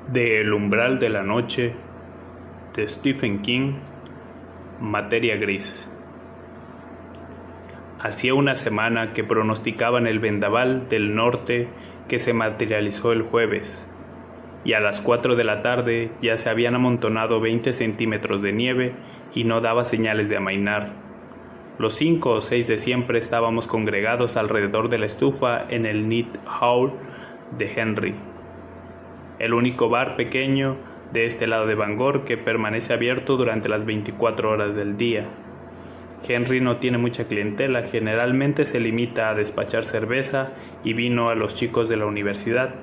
De El umbral de la noche, de Stephen King, materia gris. Hacía una semana que pronosticaban el vendaval del norte que se materializó el jueves, y a las 4 de la tarde ya se habían amontonado 20 centímetros de nieve y no daba señales de amainar. Los 5 o 6 de siempre estábamos congregados alrededor de la estufa en el Neat Hall de Henry, el único bar pequeño de este lado de Bangor que permanece abierto durante las 24 horas del día. Henry no tiene mucha clientela, generalmente se limita a despachar cerveza y vino a los chicos de la universidad,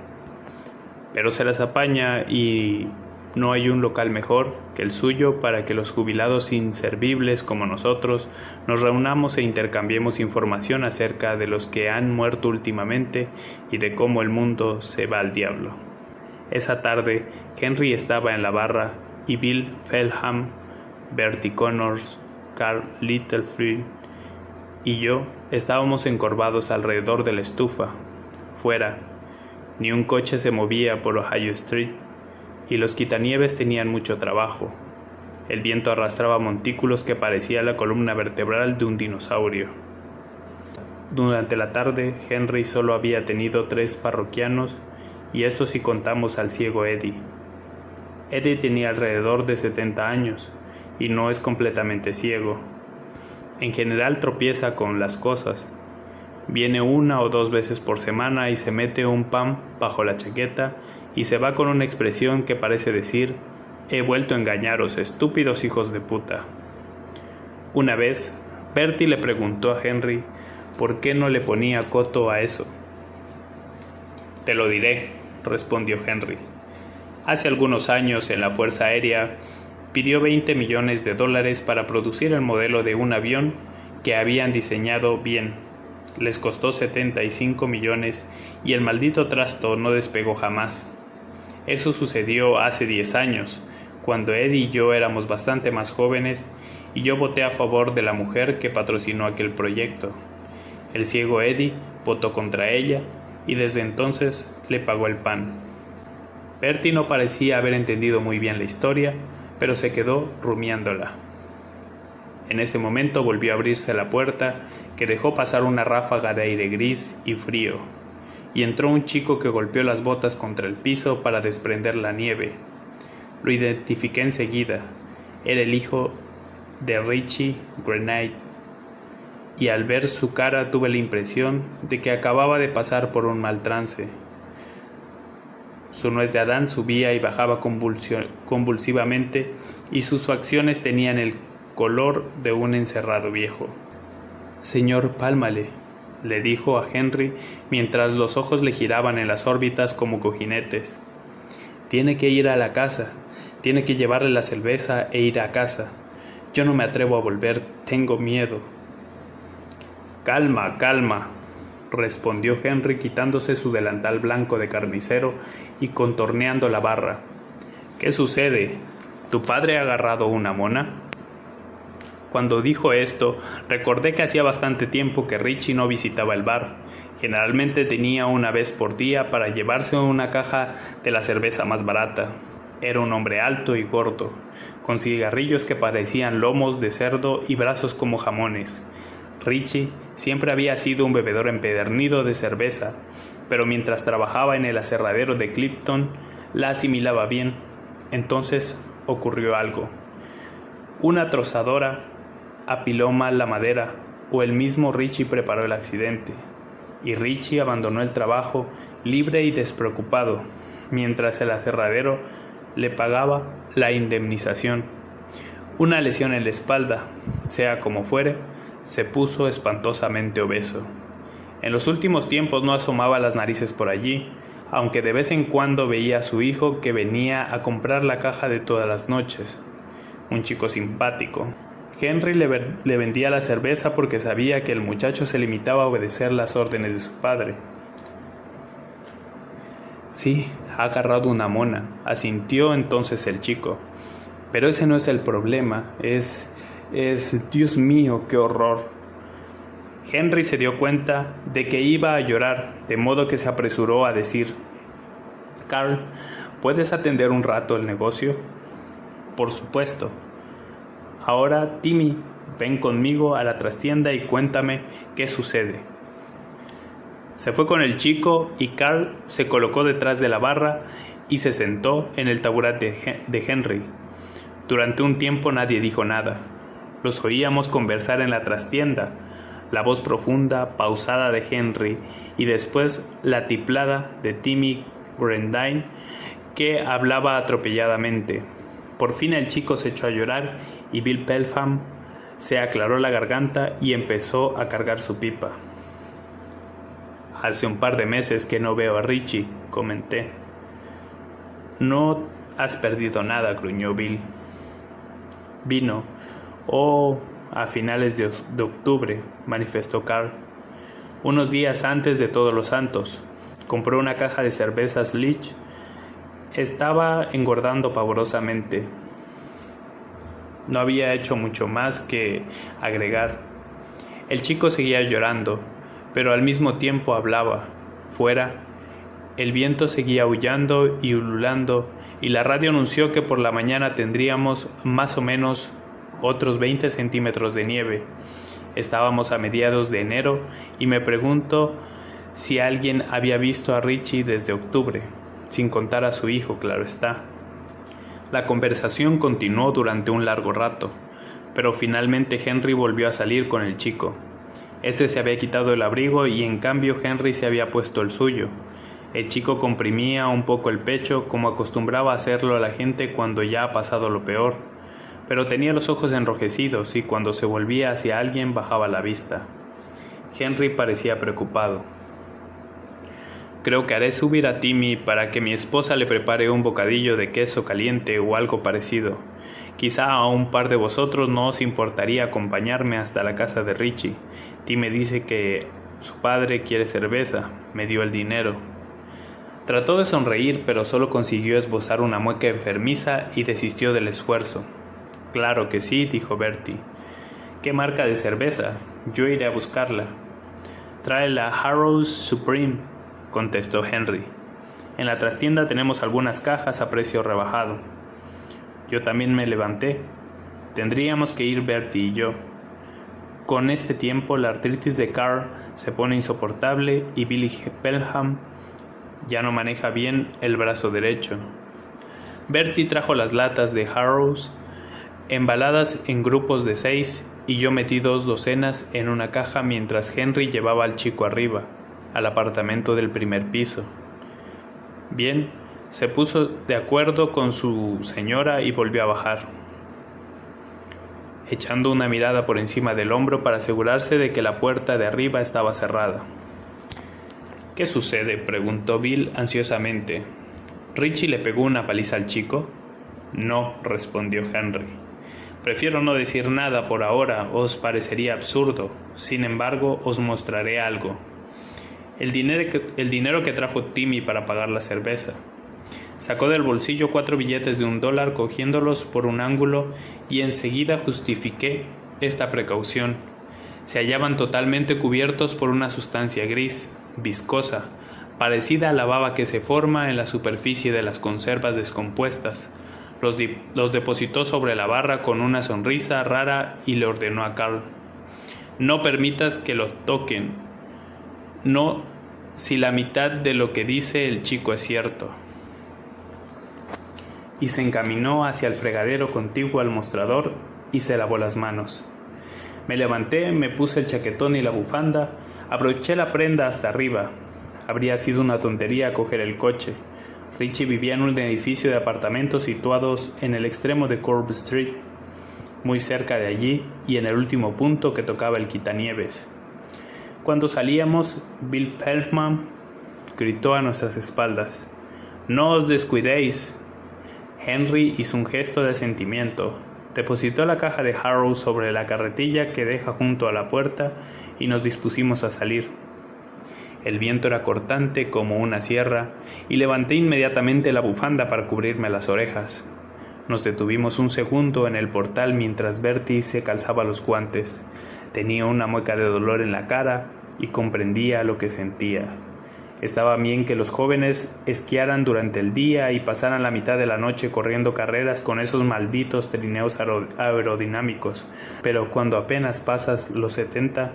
pero se las apaña y no hay un local mejor que el suyo para que los jubilados inservibles como nosotros nos reunamos e intercambiemos información acerca de los que han muerto últimamente y de cómo el mundo se va al diablo. Esa tarde, Henry estaba en la barra y Bill Pelham, Bertie Connors, Carl Littlefried y yo estábamos encorvados alrededor de la estufa. Fuera, ni un coche se movía por Ohio Street y los quitanieves tenían mucho trabajo. El viento arrastraba montículos que parecía la columna vertebral de un dinosaurio. Durante la tarde, Henry solo había tenido 3 parroquianos, y esto si contamos al ciego Eddie. Eddie tenía alrededor de 70 años y no es completamente ciego. En general tropieza con las cosas. Viene 1 o 2 veces por semana y se mete un pan bajo la chaqueta y se va con una expresión que parece decir: «He vuelto a engañaros, estúpidos hijos de puta». Una vez, Bertie le preguntó a Henry por qué no le ponía coto a eso. «Te lo diré», respondió Henry. Hace algunos años en la Fuerza Aérea pidió $20 millones para producir el modelo de un avión que habían diseñado bien. Les costó 75 millones y el maldito trasto no despegó jamás. Eso sucedió hace 10 años, cuando Eddie y yo éramos bastante más jóvenes, y yo voté a favor de la mujer que patrocinó aquel proyecto. El ciego Eddie votó contra ella y desde entonces le pagó el pan. Bertie no parecía haber entendido muy bien la historia, pero se quedó rumiándola. En ese momento volvió a abrirse la puerta, que dejó pasar una ráfaga de aire gris y frío, y entró un chico que golpeó las botas contra el piso para desprender la nieve. Lo identifiqué enseguida. Era el hijo de Richie Grenade, y al ver su cara tuve la impresión de que acababa de pasar por un mal trance. Su nuez de Adán subía y bajaba convulsivamente, y sus facciones tenían el color de un encerrado viejo. «Señor Pálmale», le dijo a Henry mientras los ojos le giraban en las órbitas como cojinetes. «Tiene que ir a la casa, tiene que llevarle la cerveza e ir a casa. Yo no me atrevo a volver, tengo miedo». «Calma, calma», respondió Henry quitándose su delantal blanco de carnicero y contorneando la barra. «¿Qué sucede? ¿Tu padre ha agarrado una mona?» Cuando dijo esto, recordé que hacía bastante tiempo que Richie no visitaba el bar. Generalmente tenía una vez por día para llevarse una caja de la cerveza más barata. Era un hombre alto y gordo, con cigarrillos que parecían lomos de cerdo y brazos como jamones. Richie siempre había sido un bebedor empedernido de cerveza, pero mientras trabajaba en el aserradero de Clifton, la asimilaba bien. Entonces ocurrió algo. Una trozadora apiló mal la madera, o el mismo Richie preparó el accidente, y Richie abandonó el trabajo libre y despreocupado, mientras el aserradero le pagaba la indemnización. Una lesión en la espalda, sea como fuere, se puso espantosamente obeso. En los últimos tiempos no asomaba las narices por allí, aunque de vez en cuando veía a su hijo que venía a comprar la caja de todas las noches. Un chico simpático. Henry le vendía la cerveza porque sabía que el muchacho se limitaba a obedecer las órdenes de su padre. «Sí, ha agarrado una mona», asintió entonces el chico. «Pero ese no es el problema, es... Dios mío, qué horror». Henry se dio cuenta de que iba a llorar, de modo que se apresuró a decir: «Carl, ¿Puedes atender un rato el negocio? Por supuesto. Ahora, Timmy, ven conmigo a la trastienda y cuéntame qué sucede. Se fue con el chico y Carl se colocó detrás de la barra y se sentó en el taburete de Henry. Durante un tiempo nadie dijo nada. Los oíamos conversar en la trastienda, la voz profunda, pausada de Henry y después la tiplada de Timmy Grandine, que hablaba atropelladamente. Por fin el chico se echó a llorar y Bill Pelham se aclaró la garganta y empezó a cargar su pipa. Hace un par de meses que no veo a Richie, comenté. No has perdido nada, gruñó Bill. Vino, a finales de octubre, manifestó Carl. Unos días antes de Todos los Santos, compró una caja de cervezas Leach. Estaba engordando pavorosamente. No había hecho mucho más que agregar. El chico seguía llorando, pero al mismo tiempo hablaba. Fuera, el viento seguía aullando y ululando, y la radio anunció que por la mañana tendríamos más o menos otros 20 centímetros de nieve. Estábamos a mediados de enero y me pregunto si alguien había visto a Richie desde octubre, sin contar a su hijo, claro está. La conversación continuó durante un largo rato, pero finalmente Henry volvió a salir con el chico. Este se había quitado el abrigo y en cambio Henry se había puesto el suyo. El chico comprimía un poco el pecho como acostumbraba a hacerlo a la gente cuando ya ha pasado lo peor, pero tenía los ojos enrojecidos y cuando se volvía hacia alguien bajaba la vista. Henry parecía preocupado. Creo que haré subir a Timmy para que mi esposa le prepare un bocadillo de queso caliente o algo parecido. Quizá a un par de vosotros no os importaría acompañarme hasta la casa de Richie. Timmy dice que su padre quiere cerveza. Me dio el dinero. Trató de sonreír, pero solo consiguió esbozar una mueca enfermiza y desistió del esfuerzo. Claro que sí, dijo Bertie. ¿Qué marca de cerveza? Yo iré a buscarla. Trae la Harrow's Supreme, contestó Henry. En la trastienda tenemos algunas cajas a precio rebajado. Yo también me levanté. Tendríamos que ir Bertie y yo. Con este tiempo la artritis de Carl se pone insoportable y Billy Pelham ya no maneja bien el brazo derecho. Bertie trajo las latas de Harrow's embaladas en grupos de 6 y yo metí 2 docenas en una caja mientras Henry llevaba al chico arriba, al apartamento del primer piso. Bien, se puso de acuerdo con su señora y volvió a bajar, echando una mirada por encima del hombro para asegurarse de que la puerta de arriba estaba cerrada. ¿Qué sucede?, preguntó Bill ansiosamente. ¿Richie le pegó una paliza al chico? No, respondió Henry. Prefiero no decir nada por ahora, os parecería absurdo. Sin embargo, os mostraré algo. El dinero que trajo Timmy para pagar la cerveza. Sacó del bolsillo 4 billetes de $1 cogiéndolos por un ángulo y enseguida justifiqué esta precaución. Se hallaban totalmente cubiertos por una sustancia gris, viscosa, parecida a la baba que se forma en la superficie de las conservas descompuestas. Los depositó sobre la barra con una sonrisa rara y le ordenó a Carl: no permitas que lo toquen. No, si la mitad de lo que dice el chico es cierto. Y se encaminó hacia el fregadero contiguo al mostrador y se lavó las manos. Me levanté, me puse el chaquetón y la bufanda, abroché la prenda hasta arriba. Habría sido una tontería coger el coche. Richie vivía en un edificio de apartamentos situados en el extremo de Court Street, muy cerca de allí y en el último punto que tocaba el quitanieves. Cuando salíamos, Bill Pelham gritó a nuestras espaldas: «¡No os descuidéis!». Henry hizo un gesto de asentimiento, depositó la caja de Harrow sobre la carretilla que deja junto a la puerta y nos dispusimos a salir. El viento era cortante como una sierra y levanté inmediatamente la bufanda para cubrirme las orejas. Nos detuvimos un segundo en el portal mientras Bertie se calzaba los guantes. Tenía una mueca de dolor en la cara y comprendía lo que sentía. Estaba bien que los jóvenes esquiaran durante el día y pasaran la mitad de la noche corriendo carreras con esos malditos trineos aerodinámicos, pero cuando apenas pasas los 70,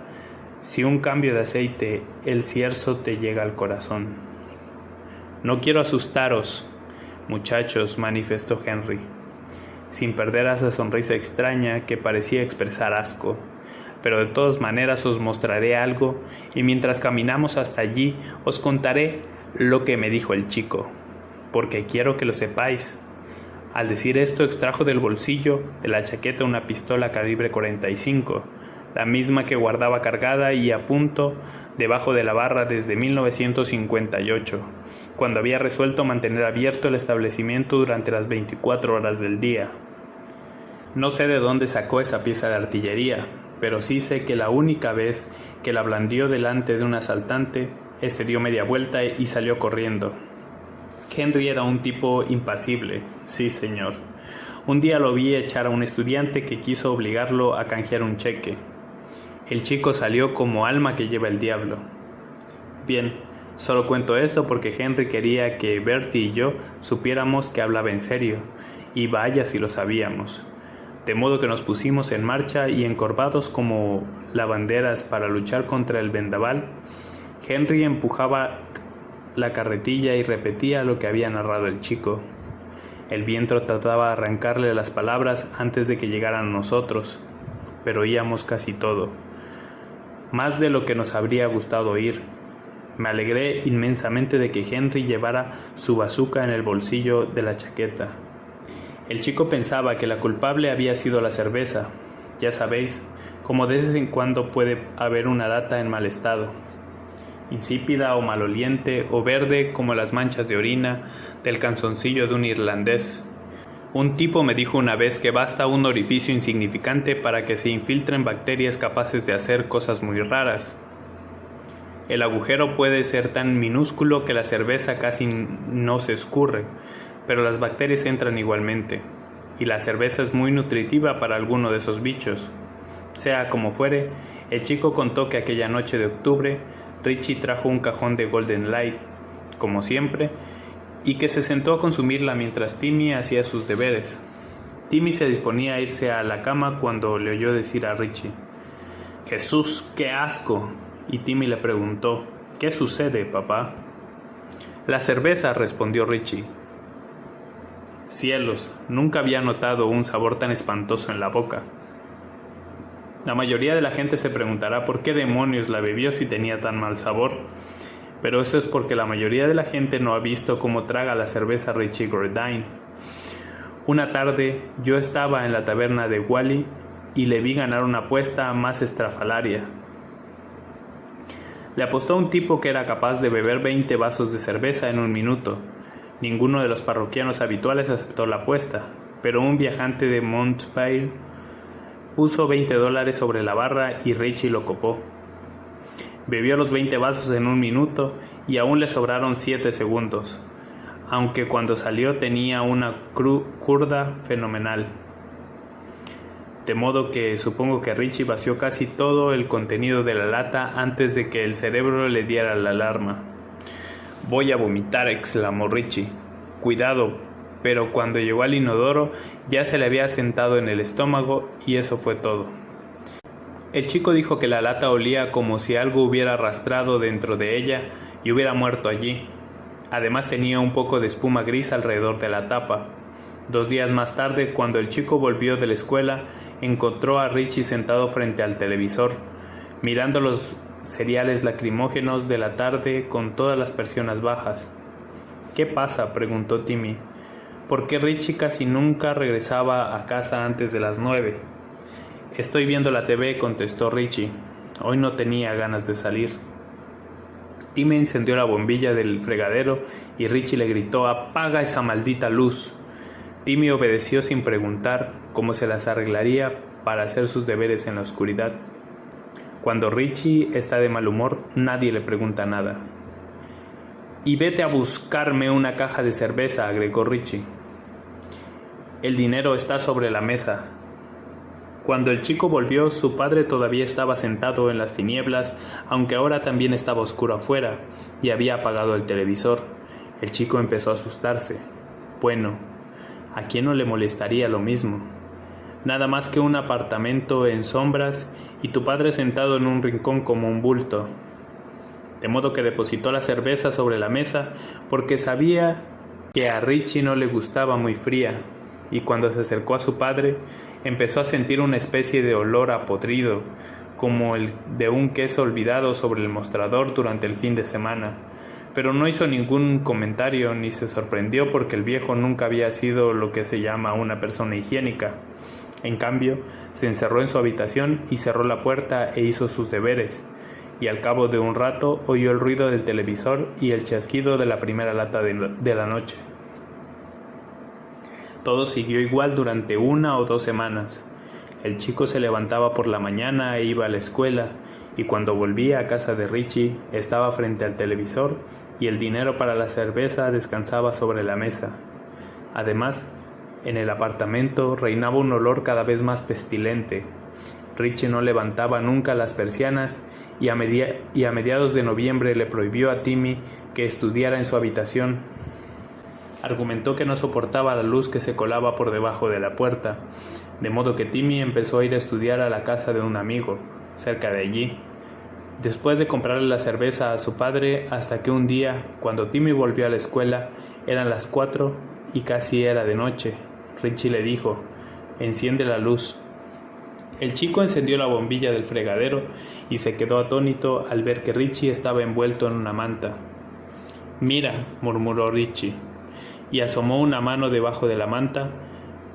si un cambio de aceite, el cierzo te llega al corazón. No quiero asustaros, muchachos, manifestó Henry, sin perder esa sonrisa extraña que parecía expresar asco. Pero de todas maneras os mostraré algo, y mientras caminamos hasta allí os contaré lo que me dijo el chico, porque quiero que lo sepáis. Al decir esto extrajo del bolsillo de la chaqueta una pistola calibre 45, la misma que guardaba cargada y a punto debajo de la barra desde 1958, cuando había resuelto mantener abierto el establecimiento durante las 24 horas del día. No sé de dónde sacó esa pieza de artillería, pero sí sé que la única vez que la blandió delante de un asaltante, este dio media vuelta y salió corriendo. Henry era un tipo impasible, sí señor. Un día lo vi echar a un estudiante que quiso obligarlo a canjear un cheque. El chico salió como alma que lleva el diablo. Bien, solo cuento esto porque Henry quería que Bertie y yo supiéramos que hablaba en serio, y vaya si lo sabíamos. De modo que nos pusimos en marcha y encorvados como lavanderas para luchar contra el vendaval, Henry empujaba la carretilla y repetía lo que había narrado el chico. El viento trataba de arrancarle las palabras antes de que llegaran a nosotros, pero oíamos casi todo, más de lo que nos habría gustado oír. Me alegré inmensamente de que Henry llevara su bazuca en el bolsillo de la chaqueta. El chico pensaba que la culpable había sido la cerveza. Ya sabéis, como de vez en cuando puede haber una lata en mal estado, insípida o maloliente o verde como las manchas de orina del calzoncillo de un irlandés. Un tipo me dijo una vez que basta un orificio insignificante para que se infiltren bacterias capaces de hacer cosas muy raras. El agujero puede ser tan minúsculo que la cerveza casi no se escurre, pero las bacterias entran igualmente, y la cerveza es muy nutritiva para alguno de esos bichos. Sea como fuere, el chico contó que aquella noche de octubre Richie trajo un cajón de Golden Light, como siempre, y que se sentó a consumirla mientras Timmy hacía sus deberes. Timmy se disponía a irse a la cama cuando le oyó decir a Richie: «¡Jesús, qué asco!» Y Timmy le preguntó: «¿Qué sucede, papá?» «La cerveza», respondió Richie. Cielos, nunca había notado un sabor tan espantoso en la boca. La mayoría de la gente se preguntará por qué demonios la bebió si tenía tan mal sabor, pero eso es porque la mayoría de la gente no ha visto cómo traga la cerveza Richie Gordine. Una tarde yo estaba en la taberna de Wally y le vi ganar una apuesta más estrafalaria. Le apostó a un tipo que era capaz de beber 20 vasos de cerveza en un minuto. Ninguno de los parroquianos habituales aceptó la apuesta, pero un viajante de Montpellier puso $20 sobre la barra y Richie lo copó. Bebió los 20 vasos en un minuto y aún le sobraron 7 segundos, aunque cuando salió tenía una curda fenomenal. De modo que supongo que Richie vació casi todo el contenido de la lata antes de que el cerebro le diera la alarma. «Voy a vomitar», exclamó Richie. «Cuidado», pero cuando llegó al inodoro ya se le había sentado en el estómago y eso fue todo. El chico dijo que la lata olía como si algo hubiera arrastrado dentro de ella y hubiera muerto allí. Además tenía un poco de espuma gris alrededor de la tapa. 2 días más tarde, cuando el chico volvió de la escuela, encontró a Richie sentado frente al televisor, mirando los cereales lacrimógenos de la tarde con todas las persianas bajas. «¿Qué pasa?», preguntó Timmy. «¿Por qué Richie casi nunca regresaba a casa antes de las 9? «Estoy viendo la TV», contestó Richie. Hoy no tenía ganas de salir. Timmy encendió la bombilla del fregadero y Richie le gritó: «¡Apaga esa maldita luz!». Timmy obedeció sin preguntar cómo se las arreglaría para hacer sus deberes en la oscuridad. Cuando Richie está de mal humor, nadie le pregunta nada. «Y vete a buscarme una caja de cerveza», agregó Richie. «El dinero está sobre la mesa». Cuando el chico volvió, su padre todavía estaba sentado en las tinieblas, aunque ahora también estaba oscuro afuera, y había apagado el televisor. El chico empezó a asustarse. Bueno, ¿a quién no le molestaría lo mismo? Nada más que un apartamento en sombras y tu padre sentado en un rincón como un bulto. De modo que depositó la cerveza sobre la mesa porque sabía que a Richie no le gustaba muy fría, y cuando se acercó a su padre empezó a sentir una especie de olor a podrido, como el de un queso olvidado sobre el mostrador durante el fin de semana. Pero no hizo ningún comentario ni se sorprendió porque el viejo nunca había sido lo que se llama una persona higiénica. En cambio, se encerró en su habitación y cerró la puerta e hizo sus deberes, y al cabo de un rato oyó el ruido del televisor y el chasquido de la primera lata de la noche. Todo siguió igual durante 1 o 2 semanas. El chico se levantaba por la mañana e iba a la escuela, y cuando volvía a casa de Richie estaba frente al televisor y el dinero para la cerveza descansaba sobre la mesa. Además, en el apartamento reinaba un olor cada vez más pestilente. Richie no levantaba nunca las persianas y a mediados de noviembre le prohibió a Timmy que estudiara en su habitación. Argumentó que no soportaba la luz que se colaba por debajo de la puerta, de modo que Timmy empezó a ir a estudiar a la casa de un amigo, cerca de allí, después de comprarle la cerveza a su padre, hasta que un día, cuando Timmy volvió a la escuela, eran las 4 y casi era de noche. Richie le dijo: «Enciende la luz». El chico encendió la bombilla del fregadero y se quedó atónito al ver que Richie estaba envuelto en una manta. «Mira», murmuró Richie, y asomó una mano debajo de la manta,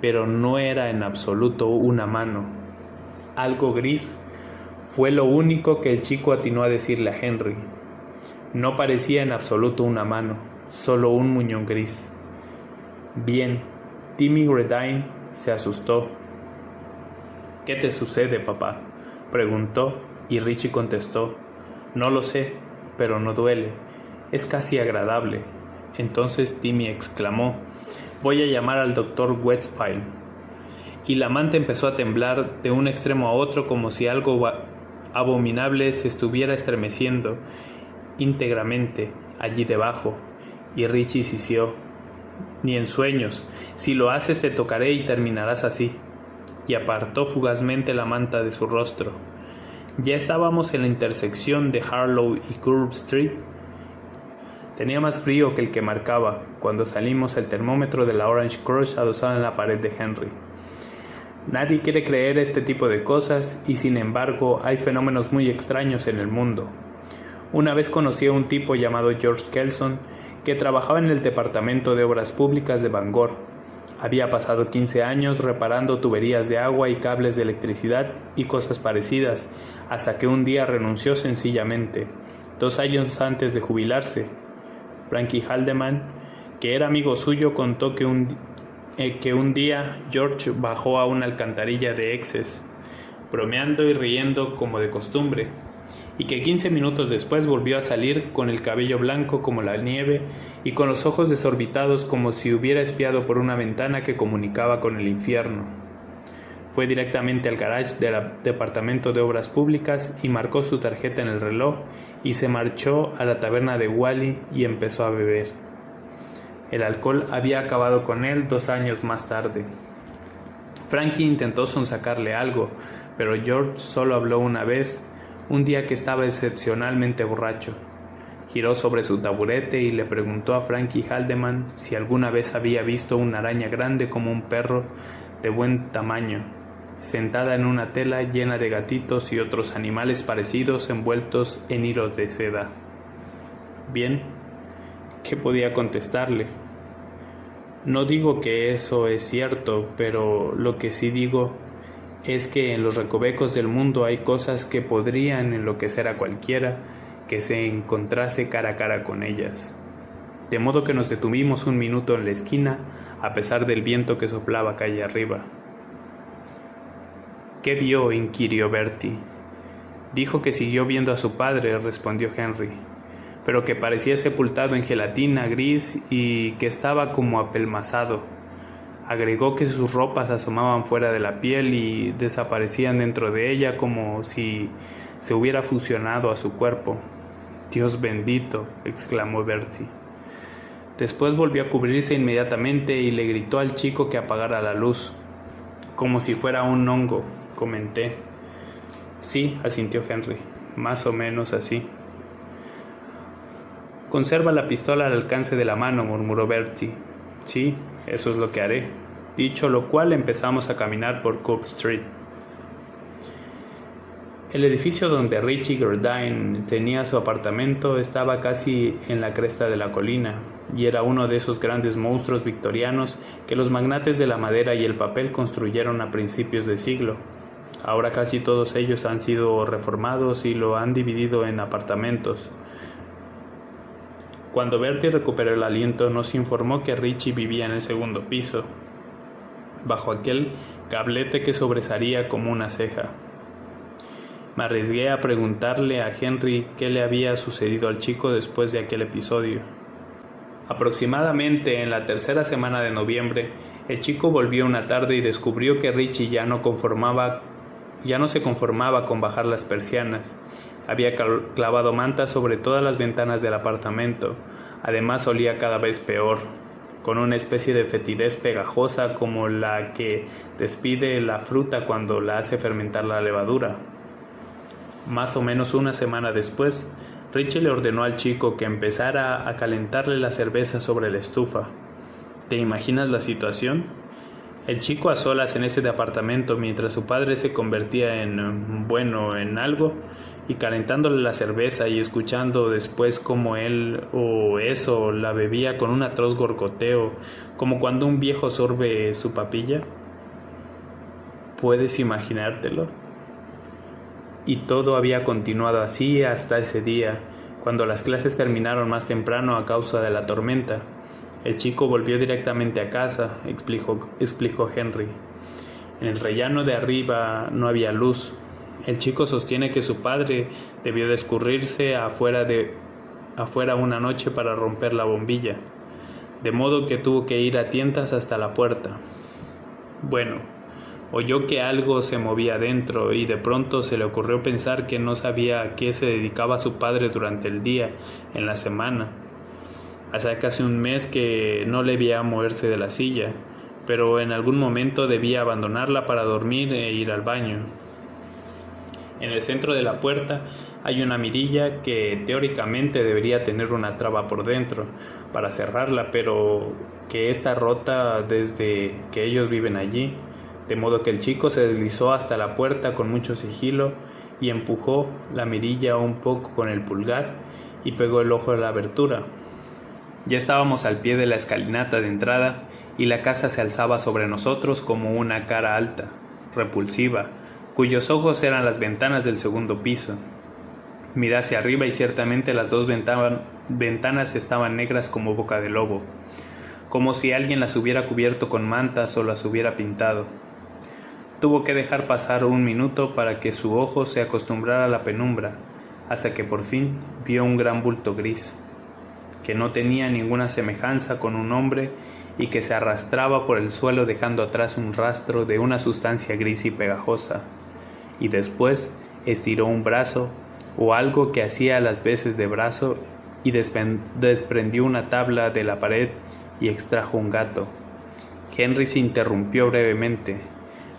pero no era en absoluto una mano. Algo gris fue lo único que el chico atinó a decirle a Henry. No parecía en absoluto una mano, solo un muñón gris. Bien, Timmy Gredine se asustó. «¿Qué te sucede, papá?», preguntó, y Richie contestó: «No lo sé, pero no duele. Es casi agradable». Entonces Timmy exclamó: «Voy a llamar al doctor Westphal». Y la manta empezó a temblar de un extremo a otro como si algo abominable se estuviera estremeciendo íntegramente allí debajo, y Richie sisió: «Ni en sueños. Si lo haces te tocaré y terminarás así», y apartó fugazmente la manta de su rostro. Ya estábamos en la intersección de Harlow y Curve Street. Tenía más frío que el que marcaba, cuando salimos, el termómetro de la Orange Crush adosado en la pared de Henry. Nadie quiere creer este tipo de cosas, y sin embargo hay fenómenos muy extraños en el mundo. Una vez conocí a un tipo llamado George Kelson, que trabajaba en el Departamento de Obras Públicas de Bangor. Había pasado 15 años reparando tuberías de agua y cables de electricidad y cosas parecidas, hasta que un día renunció sencillamente, 2 años antes de jubilarse. Frankie Haldeman, que era amigo suyo, contó que un día George bajó a una alcantarilla de Essex, bromeando y riendo como de costumbre, y que 15 minutos después volvió a salir con el cabello blanco como la nieve y con los ojos desorbitados como si hubiera espiado por una ventana que comunicaba con el infierno. Fue directamente al garage del Departamento de Obras Públicas y marcó su tarjeta en el reloj y se marchó a la taberna de Wally y empezó a beber. El alcohol había acabado con él 2 años más tarde. Frankie intentó sonsacarle algo, pero George solo habló una vez, un día que estaba excepcionalmente borracho. Giró sobre su taburete y le preguntó a Frankie Haldeman si alguna vez había visto una araña grande como un perro de buen tamaño, sentada en una tela llena de gatitos y otros animales parecidos envueltos en hilos de seda. Bien, ¿qué podía contestarle? No digo que eso es cierto, pero lo que sí digo es que en los recovecos del mundo hay cosas que podrían enloquecer a cualquiera que se encontrase cara a cara con ellas. De modo que nos detuvimos un minuto en la esquina, a pesar del viento que soplaba calle arriba. ¿Qué vio?, inquirió Bertie. Dijo que siguió viendo a su padre, respondió Henry, pero que parecía sepultado en gelatina gris y que estaba como apelmazado. Agregó que sus ropas asomaban fuera de la piel y desaparecían dentro de ella como si se hubiera fusionado a su cuerpo. «Dios bendito», exclamó Bertie. Después volvió a cubrirse inmediatamente y le gritó al chico que apagara la luz. «Como si fuera un hongo», comenté. «Sí», asintió Henry, «más o menos así». «Conserva la pistola al alcance de la mano», murmuró Bertie. «Sí, eso es lo que haré». Dicho lo cual, empezamos a caminar por Cook Street. El edificio donde Richie Gordine tenía su apartamento estaba casi en la cresta de la colina, y era uno de esos grandes monstruos victorianos que los magnates de la madera y el papel construyeron a principios de siglo. Ahora casi todos ellos han sido reformados y lo han dividido en apartamentos. Cuando Bertie recuperó el aliento, nos informó que Richie vivía en el segundo piso, bajo aquel gablete que sobresalía como una ceja. Me arriesgué a preguntarle a Henry qué le había sucedido al chico después de aquel episodio. Aproximadamente en la tercera semana de noviembre, el chico volvió una tarde y descubrió que Richie ya no se conformaba con bajar las persianas. Había clavado mantas sobre todas las ventanas del apartamento. Además olía cada vez peor, con una especie de fetidez pegajosa como la que despide la fruta cuando la hace fermentar la levadura. Más o menos una semana después, Richie le ordenó al chico que empezara a calentarle la cerveza sobre la estufa. ¿Te imaginas la situación? El chico a solas en ese departamento mientras su padre se convertía en algo, y calentándole la cerveza y escuchando después cómo él o eso la bebía con un atroz gorgoteo, como cuando un viejo sorbe su papilla. ¿Puedes imaginártelo? Y todo había continuado así hasta ese día, cuando las clases terminaron más temprano a causa de la tormenta. El chico volvió directamente a casa, explicó Henry. En el rellano de arriba no había luz. El chico sostiene que su padre debió de escurrirse afuera una noche para romper la bombilla, de modo que tuvo que ir a tientas hasta la puerta. Bueno, oyó que algo se movía dentro y de pronto se le ocurrió pensar que no sabía a qué se dedicaba su padre durante el día, en la semana. Hace casi un mes que no le veía moverse de la silla, pero en algún momento debía abandonarla para dormir e ir al baño. En el centro de la puerta hay una mirilla que teóricamente debería tener una traba por dentro para cerrarla, pero que está rota desde que ellos viven allí, de modo que el chico se deslizó hasta la puerta con mucho sigilo y empujó la mirilla un poco con el pulgar y pegó el ojo a la abertura. Ya estábamos al pie de la escalinata de entrada y la casa se alzaba sobre nosotros como una cara alta, repulsiva, cuyos ojos eran las ventanas del segundo piso. Miré hacia arriba y ciertamente las dos ventanas estaban negras como boca de lobo, como si alguien las hubiera cubierto con mantas o las hubiera pintado. Tuvo que dejar pasar un minuto para que su ojo se acostumbrara a la penumbra, hasta que por fin vio un gran bulto gris, que no tenía ninguna semejanza con un hombre y que se arrastraba por el suelo dejando atrás un rastro de una sustancia gris y pegajosa, y después estiró un brazo o algo que hacía las veces de brazo y desprendió una tabla de la pared y extrajo un gato. Henry se interrumpió brevemente.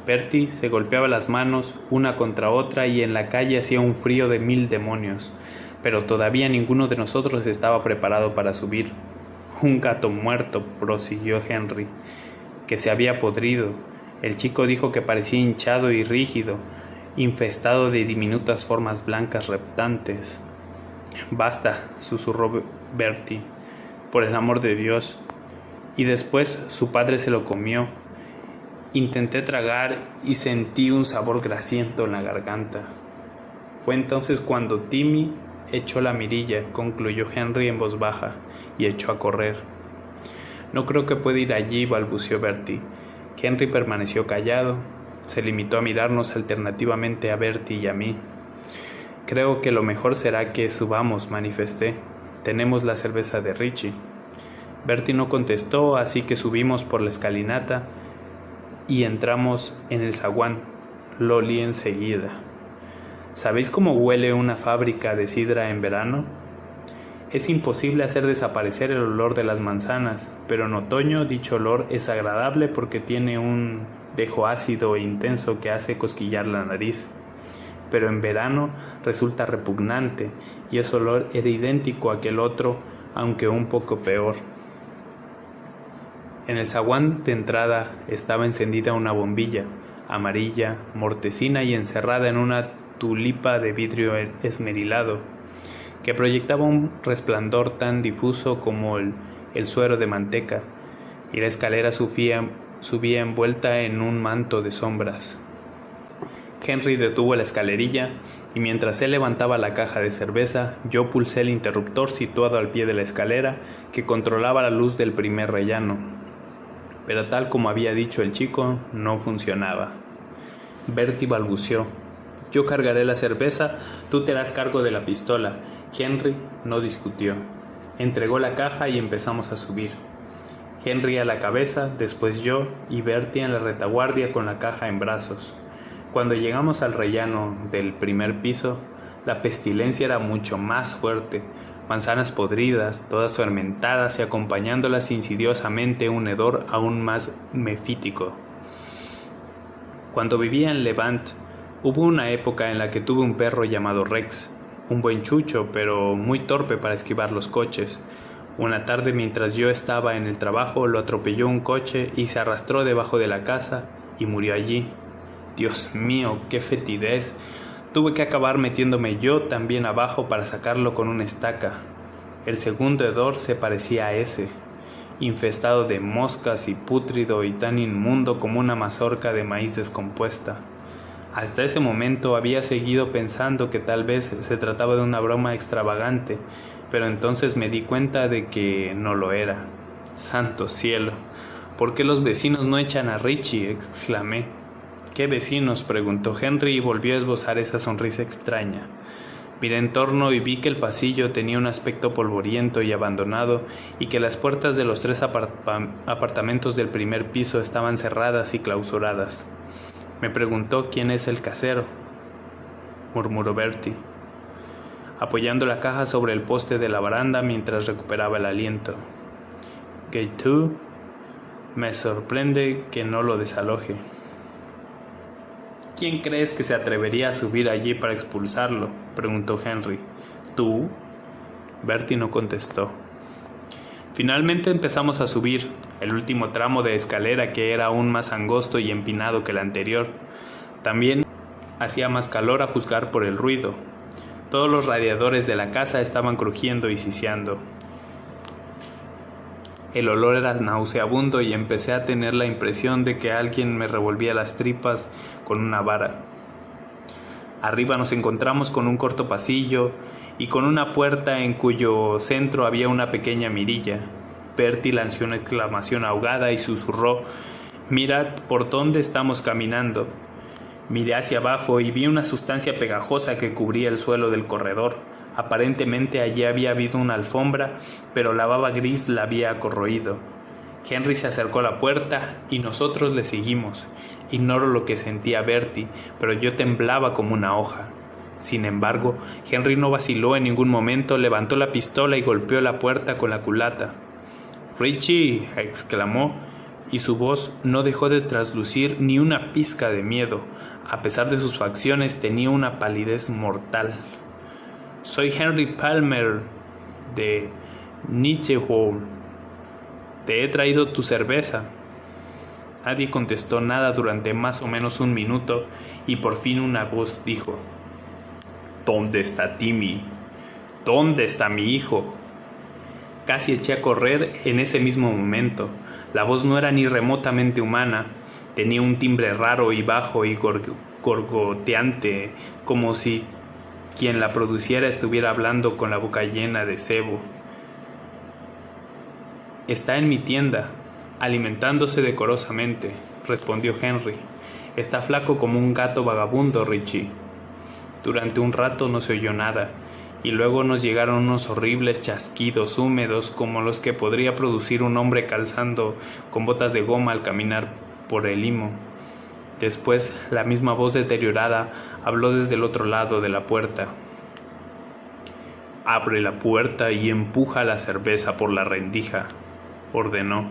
Bertie se golpeaba las manos una contra otra y en la calle hacía un frío de 1000 demonios, pero todavía ninguno de nosotros estaba preparado para subir. Un gato muerto, prosiguió Henry, que se había podrido. El chico dijo que parecía hinchado y rígido, infestado de diminutas formas blancas reptantes. Basta, susurró Bertie, por el amor de Dios. Y después su padre se lo comió. Intenté tragar y sentí un sabor grasiento en la garganta. Fue entonces cuando Timmy echó la mirilla, concluyó Henry en voz baja, y echó a correr. No creo que pueda ir allí, balbuceó Bertie. Henry permaneció callado. Se limitó a mirarnos alternativamente a Bertie y a mí. Creo que lo mejor será que subamos, manifesté. Tenemos la cerveza de Richie. Bertie no contestó, así que subimos por la escalinata y entramos en el zaguán. Lo olí enseguida. ¿Sabéis cómo huele una fábrica de sidra en verano? Es imposible hacer desaparecer el olor de las manzanas, pero en otoño dicho olor es agradable porque tiene un dejo ácido e intenso que hace cosquillar la nariz. Pero en verano resulta repugnante, y ese olor era idéntico a aquel otro, aunque un poco peor. En el zaguán de entrada estaba encendida una bombilla, amarilla, mortecina y encerrada en una tulipa de vidrio esmerilado, que proyectaba un resplandor tan difuso como el suero de manteca, y la escalera subía envuelta en un manto de sombras. Henry detuvo la escalerilla, y mientras él levantaba la caja de cerveza, yo pulsé el interruptor situado al pie de la escalera que controlaba la luz del primer rellano. Pero tal como había dicho el chico, no funcionaba. Bertie balbuceó: «Yo cargaré la cerveza, tú te harás cargo de la pistola». Henry no discutió. Entregó la caja y empezamos a subir. Henry a la cabeza, después yo y Bertie en la retaguardia con la caja en brazos. Cuando llegamos al rellano del primer piso, la pestilencia era mucho más fuerte. Manzanas podridas, todas fermentadas y acompañándolas insidiosamente un hedor aún más mefítico. Cuando vivía en Levant, hubo una época en la que tuve un perro llamado Rex, un buen chucho, pero muy torpe para esquivar los coches. Una tarde, mientras yo estaba en el trabajo, lo atropelló un coche y se arrastró debajo de la casa y murió allí. Dios mío, qué fetidez. Tuve que acabar metiéndome yo también abajo para sacarlo con una estaca. El segundo hedor se parecía a ese, infestado de moscas y pútrido y tan inmundo como una mazorca de maíz descompuesta. Hasta ese momento había seguido pensando que tal vez se trataba de una broma extravagante, pero entonces me di cuenta de que no lo era. ¡Santo cielo! ¿Por qué los vecinos no echan a Richie?, exclamé. ¿Qué vecinos?, preguntó Henry y volvió a esbozar esa sonrisa extraña. Miré en torno y vi que el pasillo tenía un aspecto polvoriento y abandonado y que las puertas de los 3 apartamentos del primer piso estaban cerradas y clausuradas. Me preguntó quién es el casero, murmuró Bertie, apoyando la caja sobre el poste de la baranda mientras recuperaba el aliento. ¿Que tú? Me sorprende que no lo desaloje. ¿Quién crees que se atrevería a subir allí para expulsarlo?, preguntó Henry. ¿Tú? Bertie no contestó. Finalmente empezamos a subir el último tramo de escalera, que era aún más angosto y empinado que el anterior. También hacía más calor a juzgar por el ruido. Todos los radiadores de la casa estaban crujiendo y siseando. El olor era nauseabundo y empecé a tener la impresión de que alguien me revolvía las tripas con una vara. Arriba nos encontramos con un corto pasillo y con una puerta en cuyo centro había una pequeña mirilla. Bertie lanzó una exclamación ahogada y susurró: «Mirad por dónde estamos caminando». Miré hacia abajo y vi una sustancia pegajosa que cubría el suelo del corredor. Aparentemente allí había habido una alfombra, pero la baba gris la había corroído. Henry se acercó a la puerta y nosotros le seguimos. Ignoro lo que sentía Bertie, pero yo temblaba como una hoja. Sin embargo, Henry no vaciló en ningún momento, levantó la pistola y golpeó la puerta con la culata. «¡Richie!», exclamó, y su voz no dejó de traslucir ni una pizca de miedo. A pesar de sus facciones, tenía una palidez mortal. «Soy Henry Palmer, de Nichehall. Te he traído tu cerveza». Nadie contestó nada durante más o menos un minuto, y por fin una voz dijo: «¿Dónde está Timmy? ¿Dónde está mi hijo?». Casi eché a correr en ese mismo momento. La voz no era ni remotamente humana. Tenía un timbre raro y bajo y gorgoteante, como si quien la produciera estuviera hablando con la boca llena de sebo. «Está en mi tienda, alimentándose decorosamente», respondió Henry. «Está flaco como un gato vagabundo, Richie». Durante un rato no se oyó nada, y luego nos llegaron unos horribles chasquidos húmedos como los que podría producir un hombre calzando con botas de goma al caminar por el limo. Después, la misma voz deteriorada habló desde el otro lado de la puerta. «Abre la puerta y empuja la cerveza por la rendija», ordenó.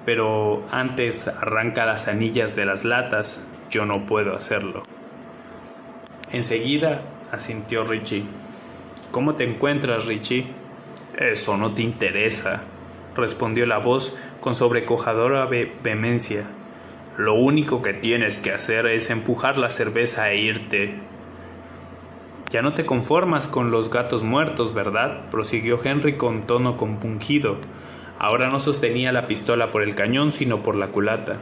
«Pero antes arranca las anillas de las latas. Yo no puedo hacerlo». Enseguida asintió Richie. «¿Cómo te encuentras, Richie?» «Eso no te interesa», respondió la voz con sobrecogedora vehemencia. «Lo único que tienes que hacer es empujar la cerveza e irte». «Ya no te conformas con los gatos muertos, ¿verdad?», prosiguió Henry con tono compungido. Ahora no sostenía la pistola por el cañón, sino por la culata.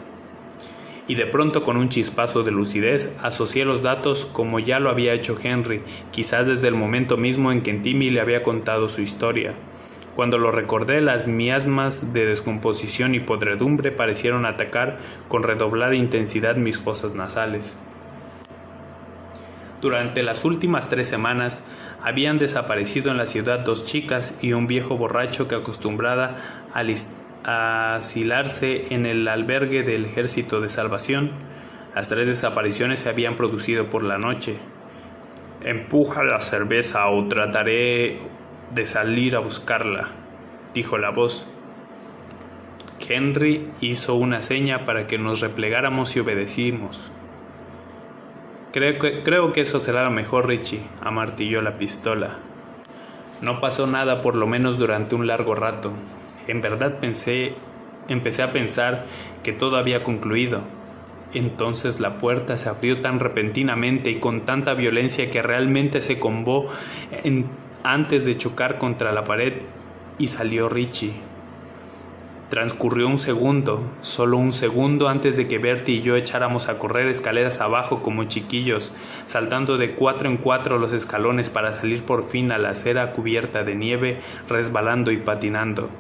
Y de pronto, con un chispazo de lucidez, asocié los datos como ya lo había hecho Henry, quizás desde el momento mismo en que Timmy le había contado su historia. Cuando lo recordé, las miasmas de descomposición y podredumbre parecieron atacar con redoblada intensidad mis fosas nasales. Durante las últimas 3 semanas habían desaparecido en la ciudad 2 chicas y un viejo borracho que acostumbraba a asilarse en el albergue del Ejército de Salvación. Las 3 desapariciones se habían producido por la noche. «Empuja la cerveza o trataré de salir a buscarla», dijo la voz. Henry hizo una seña para que nos replegáramos y obedecimos. Creo que eso será lo mejor, Richie», amartilló la pistola. No pasó nada, por lo menos durante un largo rato. En verdad empecé a pensar que todo había concluido. Entonces la puerta se abrió tan repentinamente y con tanta violencia que realmente se combó antes de chocar contra la pared, y salió Richie. Transcurrió un segundo, solo un segundo, antes de que Bertie y yo echáramos a correr escaleras abajo como chiquillos, saltando de 4 en 4 los escalones para salir por fin a la acera cubierta de nieve, resbalando y patinando.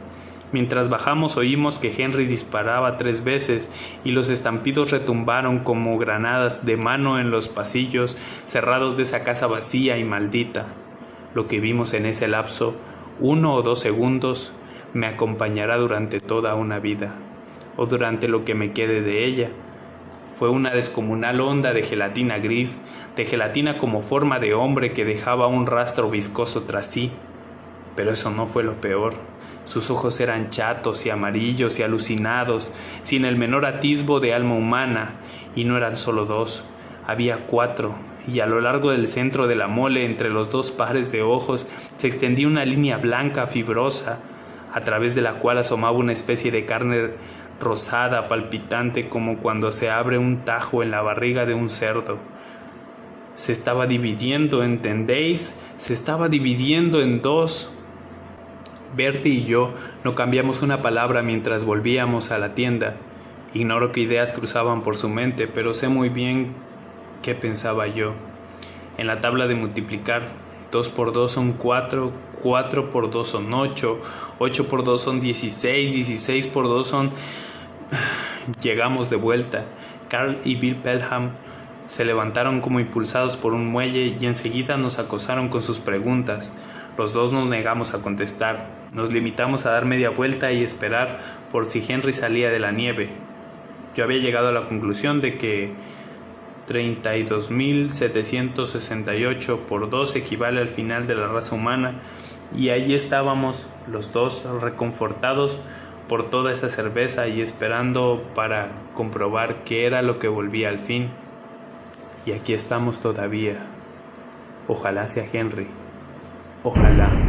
Mientras bajamos oímos que Henry disparaba 3 veces y los estampidos retumbaron como granadas de mano en los pasillos cerrados de esa casa vacía y maldita. Lo que vimos en ese lapso, 1 o 2 segundos, me acompañará durante toda una vida, o durante lo que me quede de ella. Fue una descomunal onda de gelatina gris, de gelatina como forma de hombre que dejaba un rastro viscoso tras sí. Pero eso no fue lo peor. Sus ojos eran chatos y amarillos y alucinados, sin el menor atisbo de alma humana, y no eran solo 2, había 4, y a lo largo del centro de la mole, entre los 2 pares de ojos, se extendía una línea blanca fibrosa, a través de la cual asomaba una especie de carne rosada palpitante, como cuando se abre un tajo en la barriga de un cerdo. Se estaba dividiendo, ¿entendéis? Se estaba dividiendo en 2. Bertie y yo no cambiamos una palabra mientras volvíamos a la tienda. Ignoro qué ideas cruzaban por su mente, pero sé muy bien qué pensaba yo. En la tabla de multiplicar, 2 por 2 son 4, 4 por 2 son 8, 8 por 2 son 16, 16 por 2 son... Llegamos de vuelta. Carl y Bill Pelham se levantaron como impulsados por un muelle y enseguida nos acosaron con sus preguntas. Los 2 nos negamos a contestar. Nos limitamos a dar media vuelta y esperar por si Henry salía de la nieve. Yo había llegado a la conclusión de que 32.768 por 2 equivale al final de la raza humana, y allí estábamos los 2 reconfortados por toda esa cerveza y esperando para comprobar qué era lo que volvía al fin. Y aquí estamos todavía. Ojalá sea Henry. Ojalá.